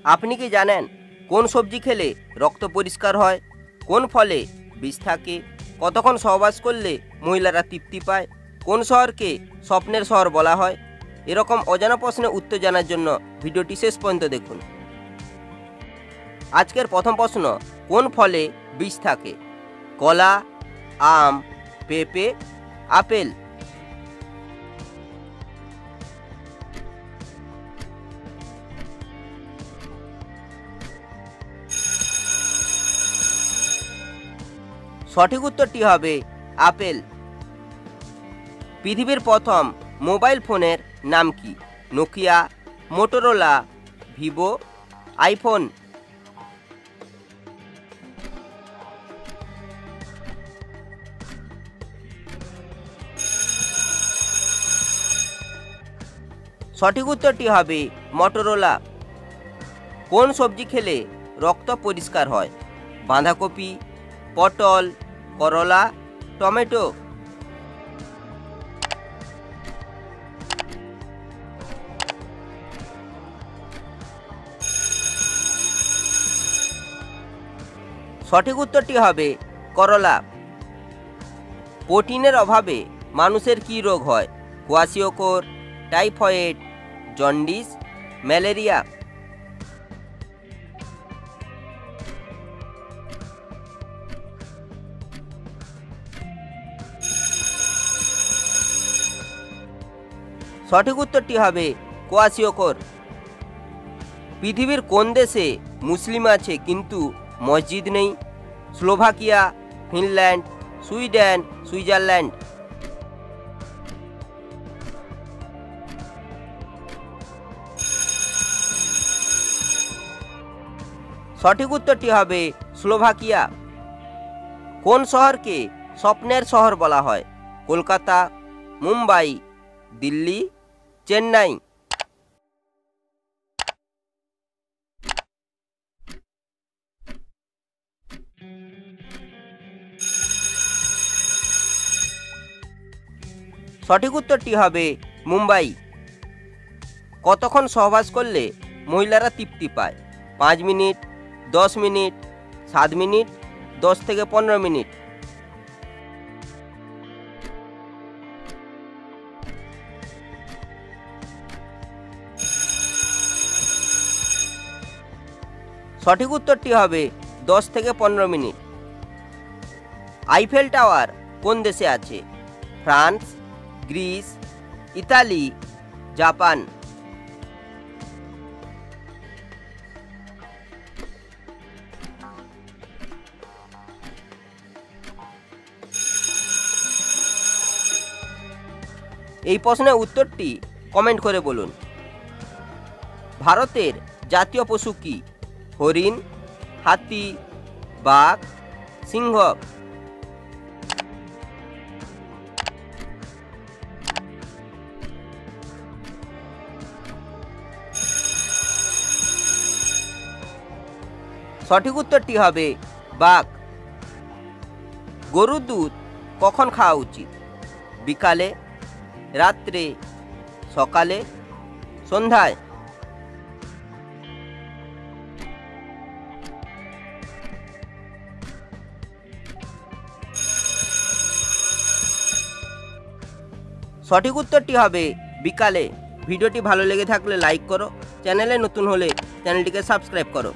আপনি কি জানেন কোন সবজি খেলে রক্ত পরিষ্কার হয়, কোন ফলে বিষ থাকে, কতক্ষণ সহবাস করলে মহিলারা তৃপ্তি পায়, কোন শহরকে স্বপ্নের শহর বলা হয়? এরকম অজানা প্রশ্নের উত্তর জানার জন্য ভিডিওটি শেষ পর্যন্ত দেখুন। আজকের প্রথম প্রশ্ন, কোন ফলে বিষ থাকে? কলা, আম, পেঁপে, আপেল। সঠিক উত্তরটি হবে আপেল। পৃথিবীর প্রথম মোবাইল ফোনের নাম কি? Nokia, Motorola, Vivo, iPhone. সঠিক উত্তরটি হবে মোটোরোলা। কোন সবজি খেলে রক্ত পরিষ্কার হয়? বাঁধাকপি, পটল, করলা, টমেটো। সঠিক উত্তরটি হবে করলা। প্রোটিনের অভাবে মানুষের কি রোগ হয়? কোয়াশিওকর, টাইফয়েড, জন্ডিস, ম্যালেরিয়া। সঠিক উত্তরটি হবে কোয়াশিওকর। পৃথিবীর কোন দেশে মুসলিম আছে কিন্তু মসজিদ নেই? Slovakia, Finland, Sweden, Switzerland. সঠিক উত্তরটি হবে স্লোভাকিয়া। কোন শহরকে স্বপ্নের শহর বলা হয়? কলকাতা, মুম্বাই, দিল্লি, চেন্নাই। সঠিক উত্তরটি হবে মুম্বাই। কতক্ষণ সহবাস করলে মহিলারা তৃপ্তি পায়? 5 মিনিট, 10 মিনিট, 7 মিনিট, 10 থেকে 15 মিনিট। সঠিক উত্তরটি হবে 10 থেকে 15 মিনিট। আইফেল টাওয়ার কোন দেশে আছে? France, Greece, Italy, Japan. এই প্রশ্নের উত্তরটি কমেন্ট করে বলুন। ভারতের জাতীয় পশু কি? হরিণ, হাতি, বাঘ, সিংহ। সঠিক উত্তরটি হবে বাঘ। গরুর দুধ কখন খাওয়া উচিত? বিকালে, রাত্রে, সকালে, সন্ধ্যায়। সঠিক উত্তরটি হবে বিকালে। ভিডিওটি ভালো লেগে থাকলে লাইক করো, চ্যানেলে নতুন হলে চ্যানেলটিকে সাবস্ক্রাইব করো।